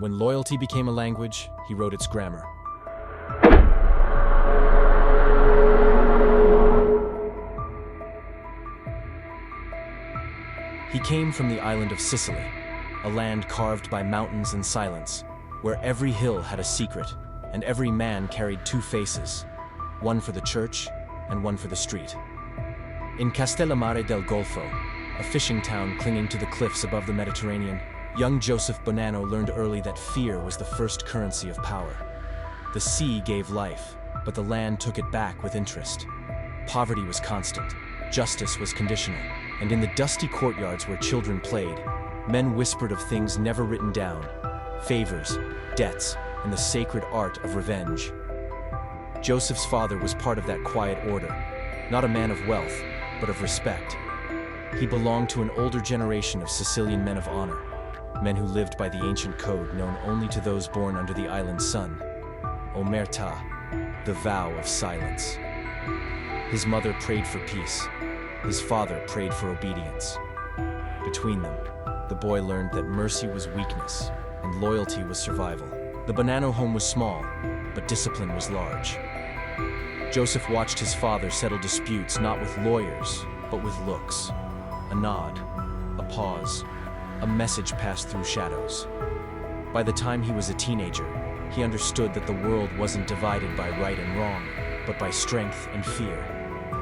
When loyalty became a language, he wrote its grammar. He came from the island of Sicily, a land carved by mountains and silence, where every hill had a secret, and every man carried two faces, one for the church and one for the street. In Castellammare del Golfo, a fishing town clinging to the cliffs above the Mediterranean, young Joseph Bonanno learned early that fear was the first currency of power. The sea gave life, but the land took it back with interest. Poverty was constant, justice was conditional, and in the dusty courtyards where children played, men whispered of things never written down: favors, debts, and the sacred art of revenge. Joseph's father was part of that quiet order, not a man of wealth, but of respect. He belonged to an older generation of Sicilian men of honor, men who lived by the ancient code known only to those born under the island's sun: omertà, the vow of silence. His mother prayed for peace. His father prayed for obedience. Between them, the boy learned that mercy was weakness and loyalty was survival. The Bonanno home was small, but discipline was large. Joseph watched his father settle disputes not with lawyers, but with looks. A nod, a pause, a message passed through shadows. By the time he was a teenager, he understood that the world wasn't divided by right and wrong, but by strength and fear.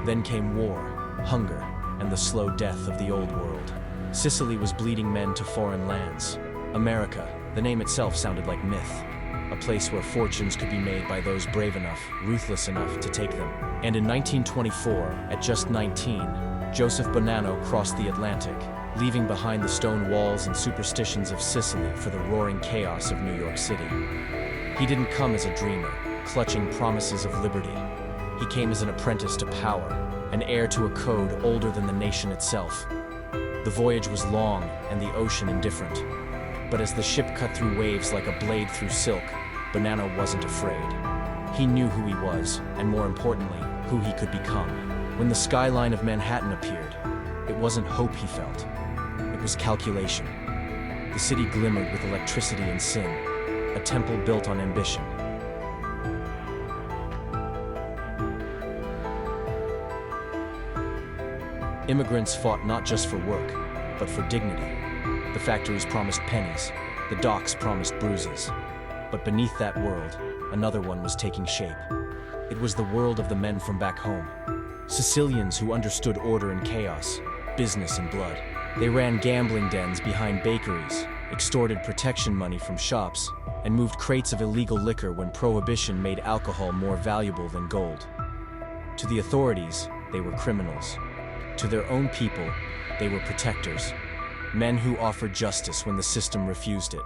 Then came war, hunger, and the slow death of the old world. Sicily was bleeding men to foreign lands. America, the name itself sounded like myth. A place where fortunes could be made by those brave enough, ruthless enough to take them. And in 1924, at just 19, Joseph Bonanno crossed the Atlantic, leaving behind the stone walls and superstitions of Sicily for the roaring chaos of New York City. He didn't come as a dreamer, clutching promises of liberty. He came as an apprentice to power, an heir to a code older than the nation itself. The voyage was long and the ocean indifferent. But as the ship cut through waves like a blade through silk, Bonanno wasn't afraid. He knew who he was, and more importantly, who he could become. When the skyline of Manhattan appeared, it wasn't hope he felt. It was calculation. The city glimmered with electricity and sin, a temple built on ambition. Immigrants fought not just for work, but for dignity. The factories promised pennies, the docks promised bruises. But beneath that world, another one was taking shape. It was the world of the men from back home. Sicilians who understood order and chaos, business and blood. They ran gambling dens behind bakeries, extorted protection money from shops, and moved crates of illegal liquor when prohibition made alcohol more valuable than gold. To the authorities, they were criminals. To their own people, they were protectors. Men who offered justice when the system refused it.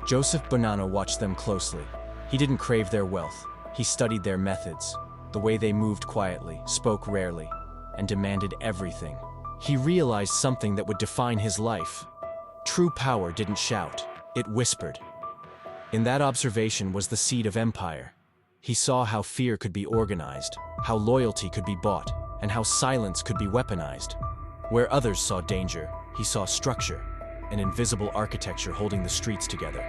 Joseph Bonanno watched them closely. He didn't crave their wealth. He studied their methods, the way they moved quietly, spoke rarely, and demanded everything. He realized something that would define his life. True power didn't shout, it whispered. In that observation was the seed of empire. He saw how fear could be organized, how loyalty could be bought, and how silence could be weaponized. Where others saw danger, he saw structure, an invisible architecture holding the streets together.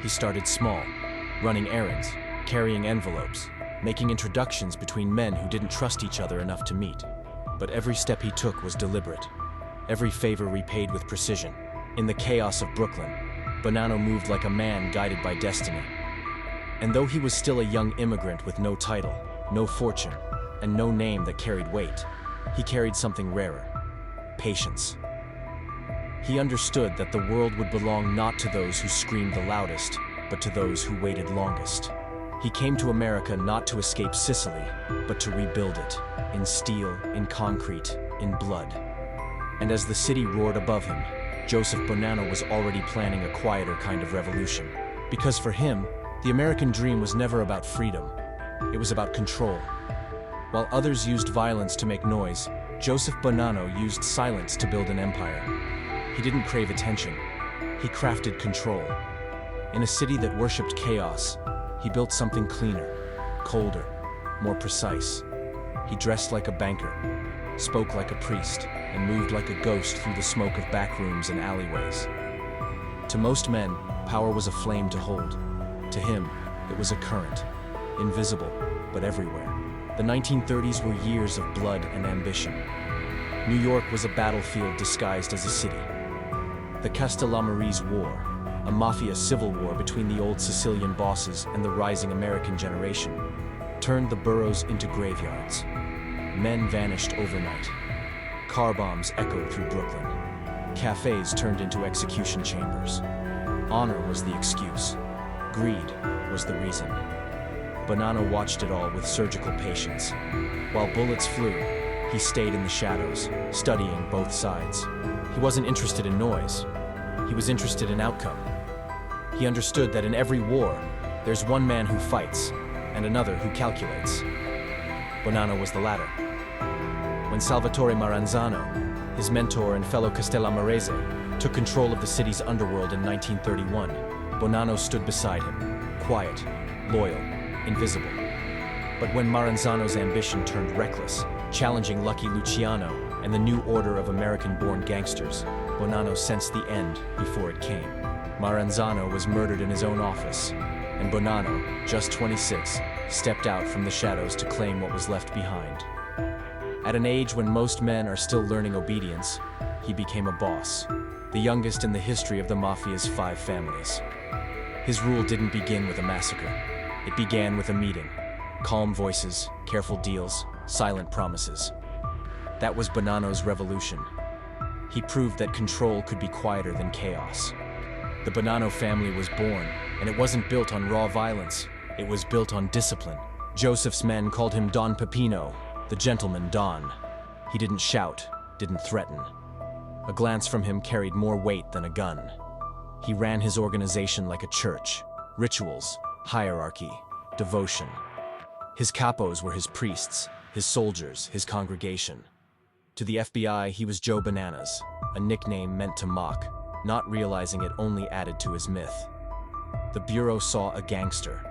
He started small, running errands, carrying envelopes, making introductions between men who didn't trust each other enough to meet. But every step he took was deliberate, every favor repaid with precision. In the chaos of Brooklyn, Bonanno moved like a man guided by destiny. And though he was still a young immigrant with no title, no fortune, and no name that carried weight, he carried something rarer: patience. He understood that the world would belong not to those who screamed the loudest, but to those who waited longest. He came to America not to escape Sicily, but to rebuild it, in steel, in concrete, in blood. And as the city roared above him, Joseph Bonanno was already planning a quieter kind of revolution. Because for him, the American dream was never about freedom. It was about control. While others used violence to make noise, Joseph Bonanno used silence to build an empire. He didn't crave attention. He crafted control. In a city that worshipped chaos, he built something cleaner, colder, more precise. He dressed like a banker, spoke like a priest, and moved like a ghost through the smoke of back rooms and alleyways. To most men, Power was a flame to hold. To him, it was a current, invisible, but everywhere. The 1930s were years of blood and ambition. New York was a battlefield disguised as a city. The Castellamarese War, a mafia civil war between the old Sicilian bosses and the rising American generation, turned the boroughs into graveyards. Men vanished overnight. Car bombs echoed through Brooklyn. Cafes turned into execution chambers. Honor was the excuse. Greed was the reason. Bonanno watched it all with surgical patience. While bullets flew, he stayed in the shadows, studying both sides. He wasn't interested in noise. He was interested in outcome. He understood that in every war, there's one man who fights and another who calculates. Bonanno was the latter. When Salvatore Maranzano, his mentor and fellow Castellamarese, took control of the city's underworld in 1931, Bonanno stood beside him, quiet, loyal, invisible. But when Maranzano's ambition turned reckless, challenging Lucky Luciano and the new order of American-born gangsters, Bonanno sensed the end before it came. Maranzano was murdered in his own office, and Bonanno, just 26, stepped out from the shadows to claim what was left behind. At an age when most men are still learning obedience, he became a boss, the youngest in the history of the Mafia's 5 families. His rule didn't begin with a massacre. It began with a meeting. Calm voices, careful deals, silent promises. That was Bonanno's revolution. He proved that control could be quieter than chaos. The Bonanno family was born, and it wasn't built on raw violence. It was built on discipline. Joseph's men called him Don Peppino, the gentleman Don. He didn't shout, didn't threaten. A glance from him carried more weight than a gun. He ran his organization like a church. Rituals, hierarchy, devotion. His capos were his priests, his soldiers, his congregation. To the FBI, he was Joe Bananas, a nickname meant to mock, not realizing it only added to his myth. The Bureau saw a gangster,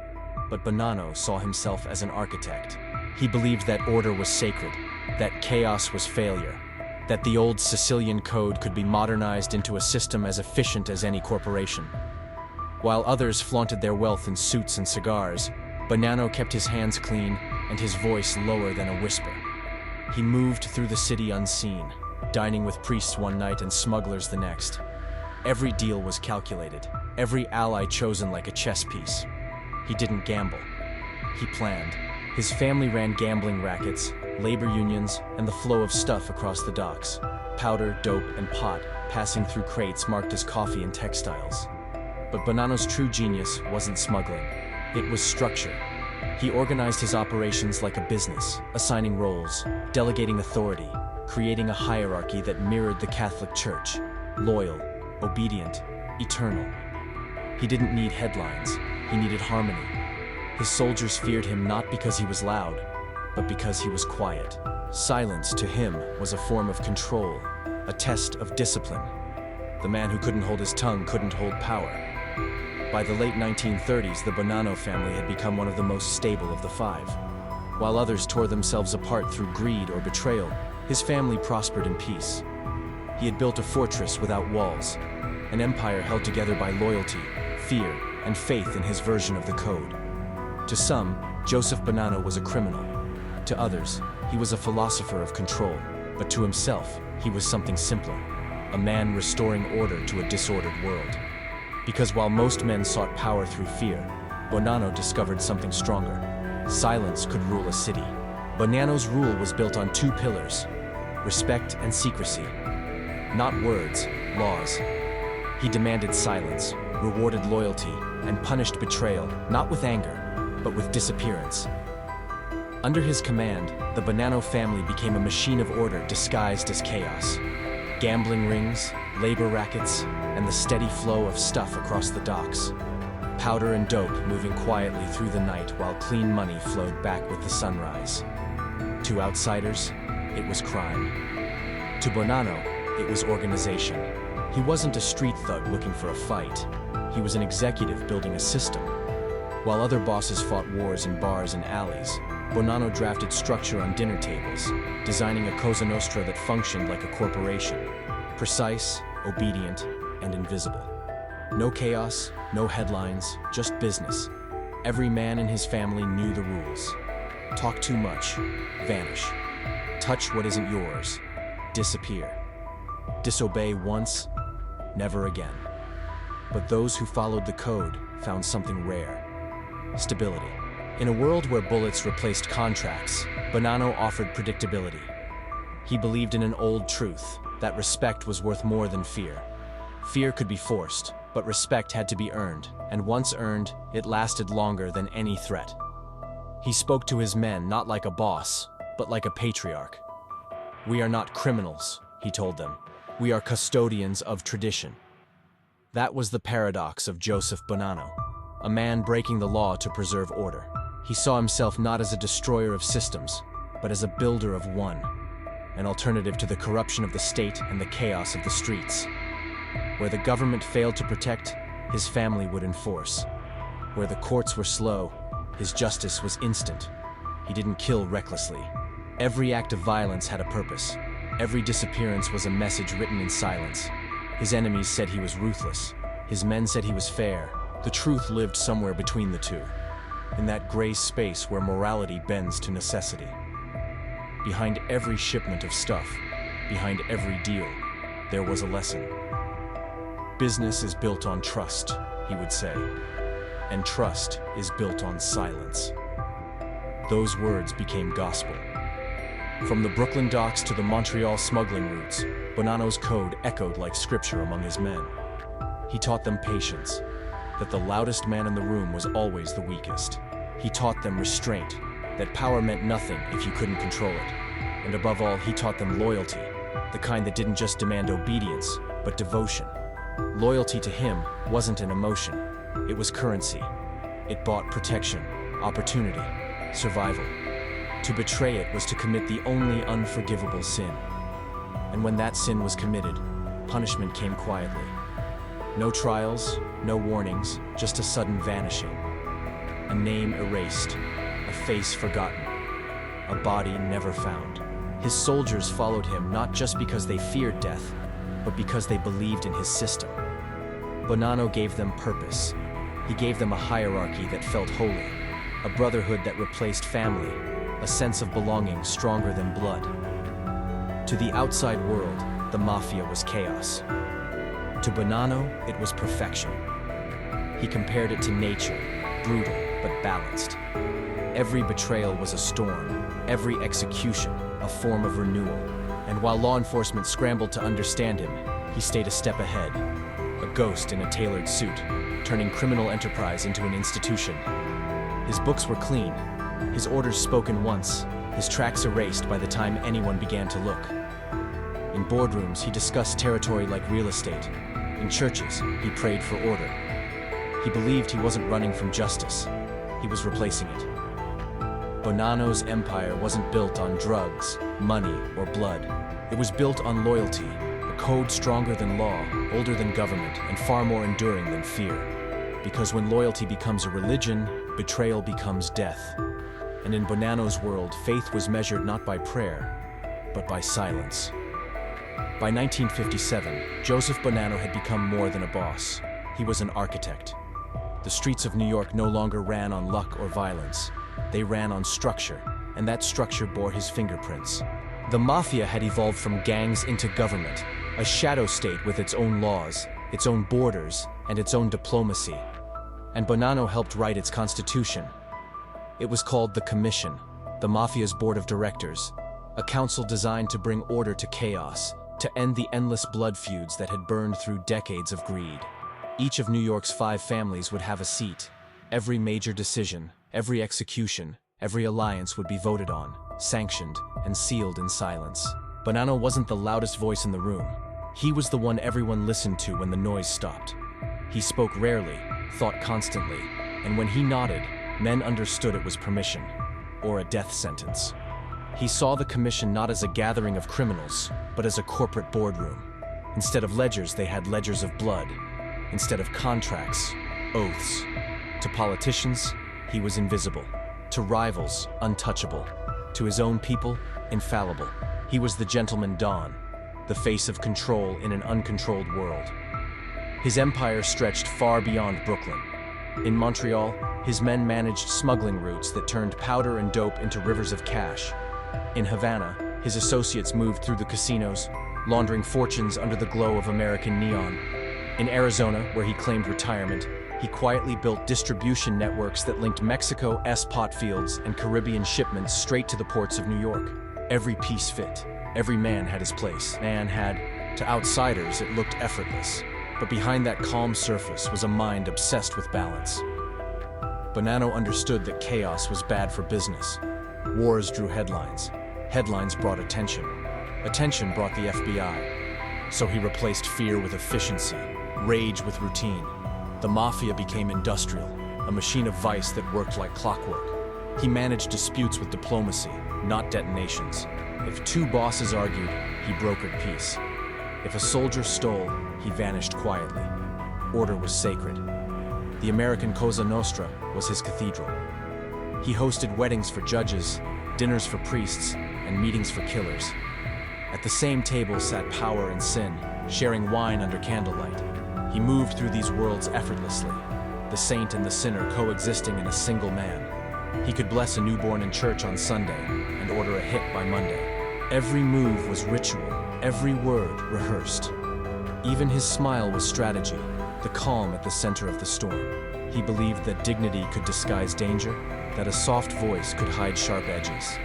but Bonanno saw himself as an architect. He believed that order was sacred, that chaos was failure, that the old Sicilian code could be modernized into a system as efficient as any corporation. While others flaunted their wealth in suits and cigars, Bonanno kept his hands clean and his voice lower than a whisper. He moved through the city unseen, dining with priests one night and smugglers the next. Every deal was calculated, every ally chosen like a chess piece. He didn't gamble. He planned. His family ran gambling rackets, labor unions, and the flow of stuff across the docks. Powder, dope, and pot passing through crates marked as coffee and textiles. But Bonanno's true genius wasn't smuggling. It was structure. He organized his operations like a business, assigning roles, delegating authority, creating a hierarchy that mirrored the Catholic Church. Loyal, obedient, eternal. He didn't need headlines. He needed harmony. His soldiers feared him not because he was loud, but because he was quiet. Silence to him was a form of control, a test of discipline. The man who couldn't hold his tongue couldn't hold power. By the late 1930s, the Bonanno family had become one of the most stable of the 5. While others tore themselves apart through greed or betrayal, his family prospered in peace. He had built a fortress without walls, an empire held together by loyalty, fear, and faith in his version of the code. To some, Joseph Bonanno was a criminal. To others, he was a philosopher of control. But to himself, he was something simpler, a man restoring order to a disordered world. Because while most men sought power through fear, Bonanno discovered something stronger. Silence could rule a city. Bonanno's rule was built on 2 pillars: respect and secrecy. Not words, laws. He demanded silence, rewarded loyalty, and punished betrayal, not with anger, but with disappearance. Under his command, the Bonanno family became a machine of order disguised as chaos. Gambling rings, labor rackets, and the steady flow of stuff across the docks. Powder and dope moving quietly through the night while clean money flowed back with the sunrise. To outsiders, it was crime. To Bonanno, it was organization. He wasn't a street thug looking for a fight. He was an executive building a system. While other bosses fought wars in bars and alleys, Bonanno drafted structure on dinner tables, designing a Cosa Nostra that functioned like a corporation, precise, obedient, and invisible. No chaos, no headlines, just business. Every man in his family knew the rules. Talk too much, vanish. Touch what isn't yours, disappear. Disobey once, never again. But those who followed the code found something rare: stability. In a world where bullets replaced contracts, Bonanno offered predictability. He believed in an old truth, that respect was worth more than fear. Fear could be forced, but respect had to be earned, and once earned, it lasted longer than any threat. He spoke to his men not like a boss, but like a patriarch. "We are not criminals," he told them. "We are custodians of tradition." That was the paradox of Joseph Bonanno, a man breaking the law to preserve order. He saw himself not as a destroyer of systems, but as a builder of one, an alternative to the corruption of the state and the chaos of the streets. Where the government failed to protect, his family would enforce. Where the courts were slow, his justice was instant. He didn't kill recklessly. Every act of violence had a purpose. Every disappearance was a message written in silence. His enemies said he was ruthless. His men said he was fair. The truth lived somewhere between the two, in that gray space where morality bends to necessity. Behind every shipment of stuff, behind every deal, there was a lesson. "Business is built on trust," he would say, "and trust is built on silence." Those words became gospel. From the Brooklyn docks to the Montreal smuggling routes, Bonanno's code echoed like scripture among his men. He taught them patience, that the loudest man in the room was always the weakest. He taught them restraint, that power meant nothing if you couldn't control it. And above all, he taught them loyalty, the kind that didn't just demand obedience, but devotion. Loyalty to him wasn't an emotion, it was currency. It bought protection, opportunity, survival. To betray it was to commit the only unforgivable sin. And when that sin was committed, punishment came quietly. No trials, no warnings, just a sudden vanishing. A name erased, a face forgotten, a body never found. His soldiers followed him not just because they feared death, but because they believed in his system. Bonanno gave them purpose. He gave them a hierarchy that felt holy, a brotherhood that replaced family, a sense of belonging stronger than blood. To the outside world, the Mafia was chaos. To Bonanno, it was perfection. He compared it to nature, brutal but balanced. Every betrayal was a storm, every execution a form of renewal. And while law enforcement scrambled to understand him, he stayed a step ahead, a ghost in a tailored suit, turning criminal enterprise into an institution. His books were clean, his orders spoken once, his tracks erased by the time anyone began to look. In boardrooms, he discussed territory like real estate. In churches, he prayed for order. He believed he wasn't running from justice, he was replacing it. Bonanno's empire wasn't built on drugs, money, or blood. It was built on loyalty, a code stronger than law, older than government, and far more enduring than fear. Because when loyalty becomes a religion, betrayal becomes death. And in Bonanno's world, faith was measured not by prayer, but by silence. By 1957, Joseph Bonanno had become more than a boss. He was an architect. The streets of New York no longer ran on luck or violence. They ran on structure, and that structure bore his fingerprints. The Mafia had evolved from gangs into government, a shadow state with its own laws, its own borders, and its own diplomacy. And Bonanno helped write its constitution. It was called the Commission, the Mafia's board of directors, a council designed to bring order to chaos, to end the endless blood feuds that had burned through decades of greed. Each of New York's 5 families would have a seat. Every major decision, every execution, every alliance would be voted on, sanctioned, and sealed in silence. Bonanno wasn't the loudest voice in the room. He was the one everyone listened to when the noise stopped. He spoke rarely, thought constantly, and when he nodded, men understood it was permission, or a death sentence. He saw the commission not as a gathering of criminals, but as a corporate boardroom. Instead of ledgers, they had ledgers of blood. Instead of contracts, oaths. To politicians, he was invisible. To rivals, untouchable. To his own people, infallible. He was the gentleman Don, the face of control in an uncontrolled world. His empire stretched far beyond Brooklyn. In Montreal, his men managed smuggling routes that turned powder and dope into rivers of cash. In Havana, his associates moved through the casinos, laundering fortunes under the glow of American neon. In Arizona, where he claimed retirement, he quietly built distribution networks that linked Mexico's pot fields and Caribbean shipments straight to the ports of New York. Every piece fit. Every man had his place. To outsiders, it looked effortless. But behind that calm surface was a mind obsessed with balance. Bonanno understood that chaos was bad for business. Wars drew headlines. Headlines brought attention. Attention brought the FBI. So he replaced fear with efficiency, rage with routine. The Mafia became industrial, a machine of vice that worked like clockwork. He managed disputes with diplomacy, not detonations. If two bosses argued, he brokered peace. If a soldier stole, he vanished quietly. Order was sacred. The American Cosa Nostra was his cathedral. He hosted weddings for judges, dinners for priests, and meetings for killers. At the same table sat power and sin, sharing wine under candlelight. He moved through these worlds effortlessly, the saint and the sinner coexisting in a single man. He could bless a newborn in church on Sunday and order a hit by Monday. Every move was ritual, every word rehearsed. Even his smile was strategy, the calm at the center of the storm. He believed that dignity could disguise danger, that a soft voice could hide sharp edges.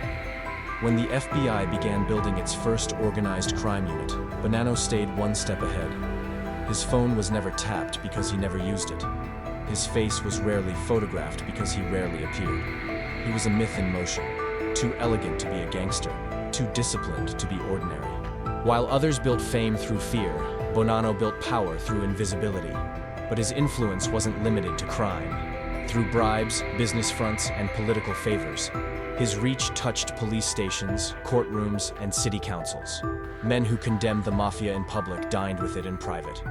When the FBI began building its first organized crime unit, Bonanno stayed one step ahead. His phone was never tapped because he never used it. His face was rarely photographed because he rarely appeared. He was a myth in motion, too elegant to be a gangster, too disciplined to be ordinary. While others built fame through fear, Bonanno built power through invisibility. But his influence wasn't limited to crime. Through bribes, business fronts, and political favors, his reach touched police stations, courtrooms, and city councils. Men who condemned the Mafia in public dined with it in private.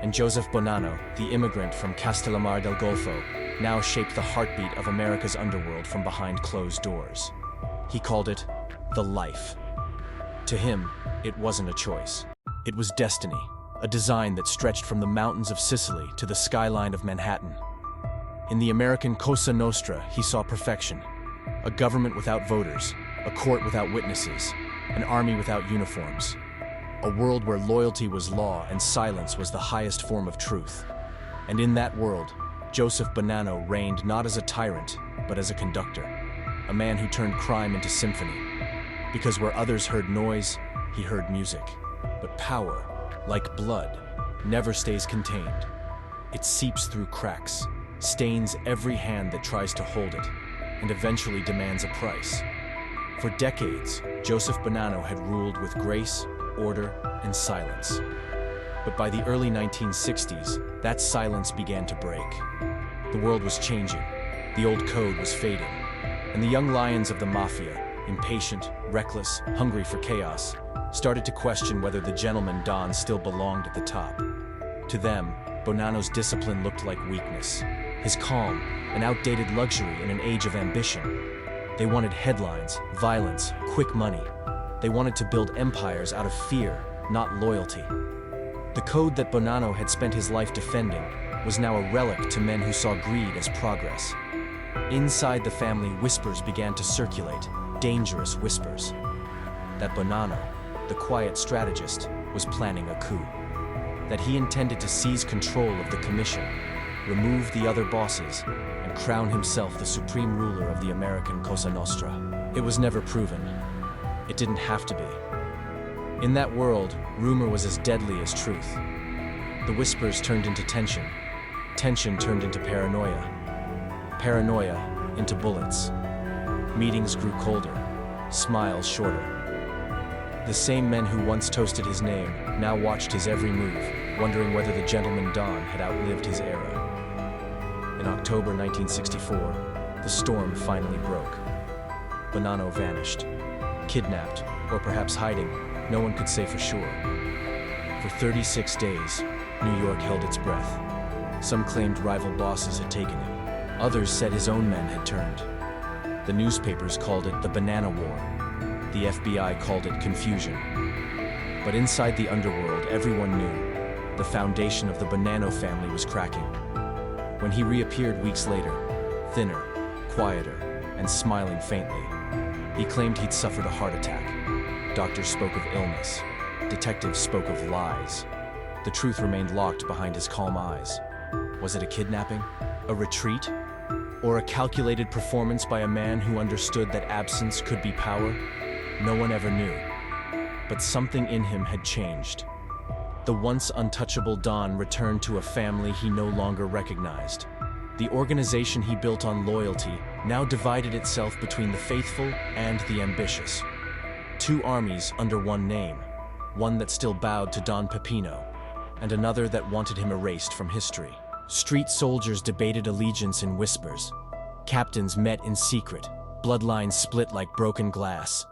And Joseph Bonanno, the immigrant from Castellammare del Golfo, now shaped the heartbeat of America's underworld from behind closed doors. He called it the life. To him, it wasn't a choice. It was destiny, a design that stretched from the mountains of Sicily to the skyline of Manhattan. In the American Cosa Nostra, he saw perfection. A government without voters, a court without witnesses, an army without uniforms. A world where loyalty was law and silence was the highest form of truth. And in that world, Joseph Bonanno reigned not as a tyrant, but as a conductor. A man who turned crime into symphony. Because where others heard noise, he heard music. But power, like blood, never stays contained. It seeps through cracks, stains every hand that tries to hold it, and eventually demands a price. For decades, Joseph Bonanno had ruled with grace, order, and silence. But by the early 1960s, that silence began to break. The world was changing, the old code was fading, and the young lions of the Mafia, impatient, reckless, hungry for chaos, started to question whether the gentleman Don still belonged at the top. To them, Bonanno's discipline looked like weakness, his calm, an outdated luxury in an age of ambition. They wanted headlines, violence, quick money. They wanted to build empires out of fear, not loyalty. The code that Bonanno had spent his life defending was now a relic to men who saw greed as progress. Inside the family, whispers began to circulate, dangerous whispers. That Bonanno, the quiet strategist, was planning a coup. That he intended to seize control of the commission, remove the other bosses, and crown himself the supreme ruler of the American Cosa Nostra. It was never proven. It didn't have to be. In that world, rumor was as deadly as truth. The whispers turned into tension. Tension turned into paranoia. Paranoia into bullets. Meetings grew colder, smiles shorter. The same men who once toasted his name now watched his every move, wondering whether the gentleman Don had outlived his era. In October 1964, the storm finally broke. Bonanno vanished. Kidnapped, or perhaps hiding, no one could say for sure. For 36 days, New York held its breath. Some claimed rival bosses had taken him. Others said his own men had turned. The newspapers called it the Banana War. The FBI called it confusion. But inside the underworld, everyone knew the foundation of the Bonanno family was cracking. When he reappeared weeks later, thinner, quieter, and smiling faintly, he claimed he'd suffered a heart attack. Doctors spoke of illness. Detectives spoke of lies. The truth remained locked behind his calm eyes. Was it a kidnapping? A retreat? Or a calculated performance by a man who understood that absence could be power? No one ever knew. But something in him had changed. The once untouchable Don returned to a family he no longer recognized. The organization he built on loyalty now divided itself between the faithful and the ambitious. Two armies under one name, one that still bowed to Don Pepino, and another that wanted him erased from history. Street soldiers debated allegiance in whispers. Captains met in secret, bloodlines split like broken glass.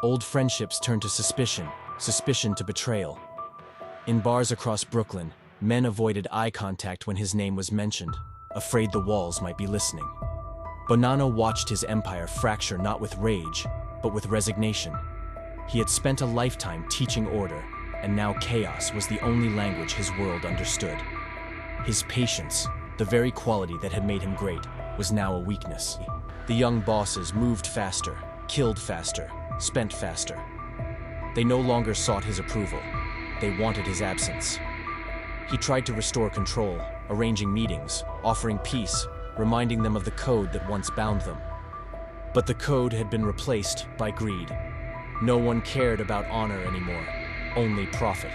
Old friendships turned to suspicion, suspicion to betrayal. In bars across Brooklyn, men avoided eye contact when his name was mentioned, afraid the walls might be listening. Bonanno watched his empire fracture not with rage, but with resignation. He had spent a lifetime teaching order, and now chaos was the only language his world understood. His patience, the very quality that had made him great, was now a weakness. The young bosses moved faster, killed faster, spent faster. They no longer sought his approval. They wanted his absence. He tried to restore control, arranging meetings, offering peace, reminding them of the code that once bound them. But the code had been replaced by greed. No one cared about honor anymore, only profit.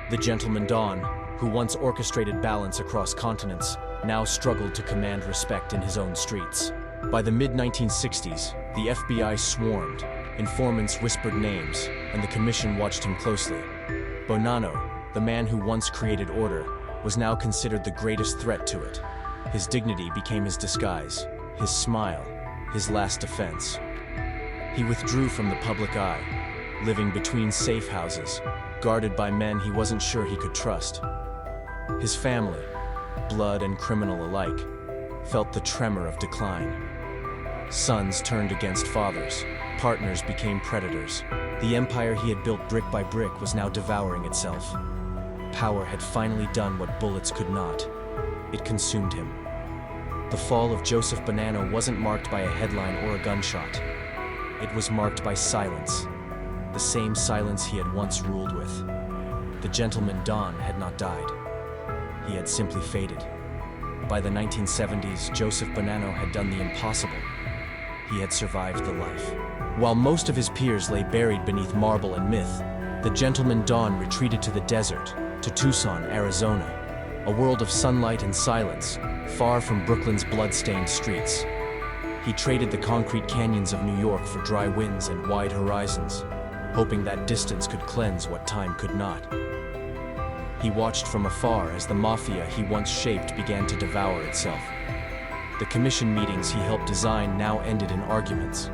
The gentleman Don, who once orchestrated balance across continents, now struggled to command respect in his own streets. By the mid-1960s, the FBI swarmed, informants whispered names, and the commission watched him closely. Bonanno, the man who once created order, was now considered the greatest threat to it. His dignity became his disguise, his smile, his last defense. He withdrew from the public eye, living between safe houses, guarded by men he wasn't sure he could trust. His family, blood and criminal alike, felt the tremor of decline. Sons turned against fathers, partners became predators. The empire he had built brick by brick was now devouring itself. Power had finally done what bullets could not. It consumed him. The fall of Joseph Bonanno wasn't marked by a headline or a gunshot. It was marked by silence, the same silence he had once ruled with. The gentleman Don had not died. He had simply faded. By the 1970s, Joseph Bonanno had done the impossible. He had survived the life. While most of his peers lay buried beneath marble and myth, the gentleman Don retreated to the desert, to Tucson, Arizona, a world of sunlight and silence, far from Brooklyn's blood-stained streets. He traded the concrete canyons of New York for dry winds and wide horizons, hoping that distance could cleanse what time could not. He watched from afar as the Mafia he once shaped began to devour itself. The commission meetings he helped design now ended in arguments.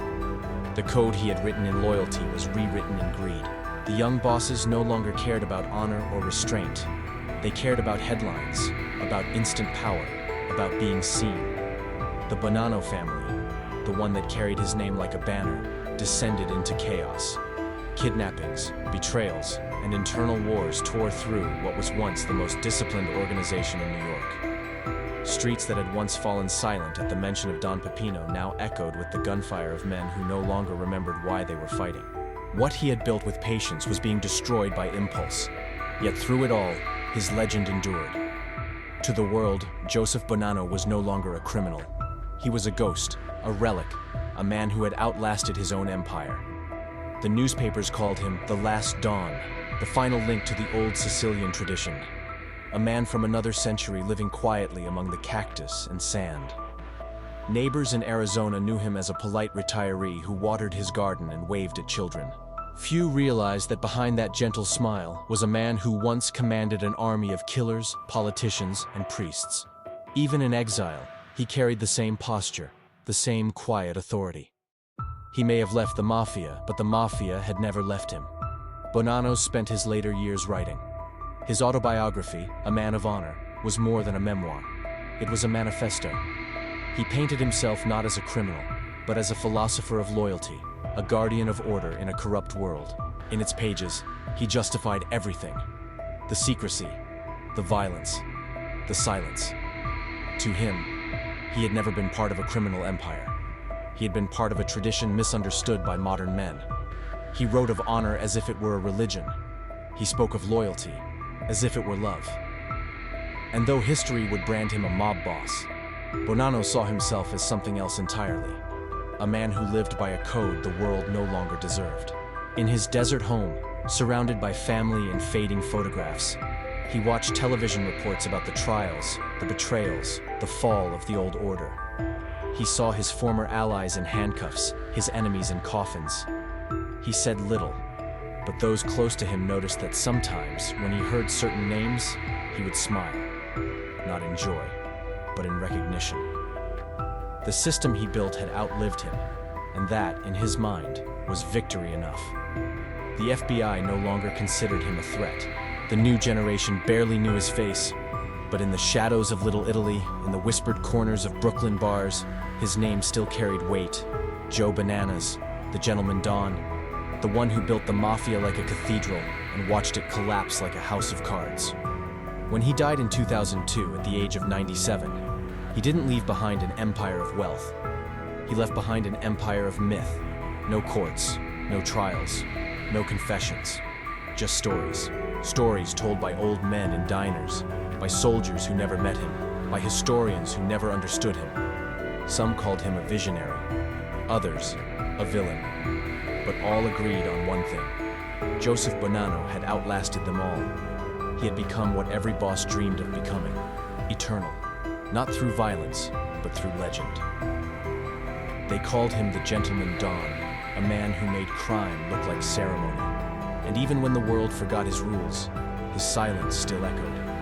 The code he had written in loyalty was rewritten in greed. The young bosses no longer cared about honor or restraint. They cared about headlines, about instant power, about being seen. The Bonanno family, the one that carried his name like a banner, descended into chaos. Kidnappings, betrayals, and internal wars tore through what was once the most disciplined organization in New York. Streets that had once fallen silent at the mention of Don Pepino now echoed with the gunfire of men who no longer remembered why they were fighting. What he had built with patience was being destroyed by impulse. Yet through it all, his legend endured. To the world, Joseph Bonanno was no longer a criminal. He was a ghost, a relic, a man who had outlasted his own empire. The newspapers called him the Last Don, the final link to the old Sicilian tradition. A man from another century living quietly among the cactus and sand. Neighbors in Arizona knew him as a polite retiree who watered his garden and waved at children. Few realized that behind that gentle smile was a man who once commanded an army of killers, politicians, and priests. Even in exile, he carried the same posture, the same quiet authority. He may have left the Mafia, but the Mafia had never left him. Bonanno spent his later years writing. His autobiography, A Man of Honor, was more than a memoir. It was a manifesto. He painted himself not as a criminal, but as a philosopher of loyalty, a guardian of order in a corrupt world. In its pages, he justified everything. The secrecy, The violence, the silence. To him, he had never been part of a criminal empire. He had been part of a tradition misunderstood by modern men. He wrote of honor as if it were a religion. He spoke of loyalty as if it were love. And though history would brand him a mob boss, Bonanno saw himself as something else entirely. A man who lived by a code the world no longer deserved. In his desert home, surrounded by family and fading photographs, he watched television reports about the trials, the betrayals, the fall of the old order. He saw his former allies in handcuffs, his enemies in coffins. He said little, but those close to him noticed that sometimes, when he heard certain names, he would smile, not in joy, but in recognition. The system he built had outlived him, and that, in his mind, was victory enough. The FBI no longer considered him a threat. The new generation barely knew his face, but in the shadows of Little Italy, in the whispered corners of Brooklyn bars, his name still carried weight. Joe Bananas, the gentleman Don, the one who built the Mafia like a cathedral and watched it collapse like a house of cards. When he died in 2002 at the age of 97, he didn't leave behind an empire of wealth. He left behind an empire of myth. No courts, no trials, no confessions, just stories. Stories told by old men in diners, by soldiers who never met him, by historians who never understood him. Some called him a visionary, others a villain, but all agreed on one thing. Joseph Bonanno had outlasted them all. He had become what every boss dreamed of becoming, eternal, not through violence, but through legend. They called him the Gentleman Don, a man who made crime look like ceremony. And even when the world forgot his rules, his silence still echoed.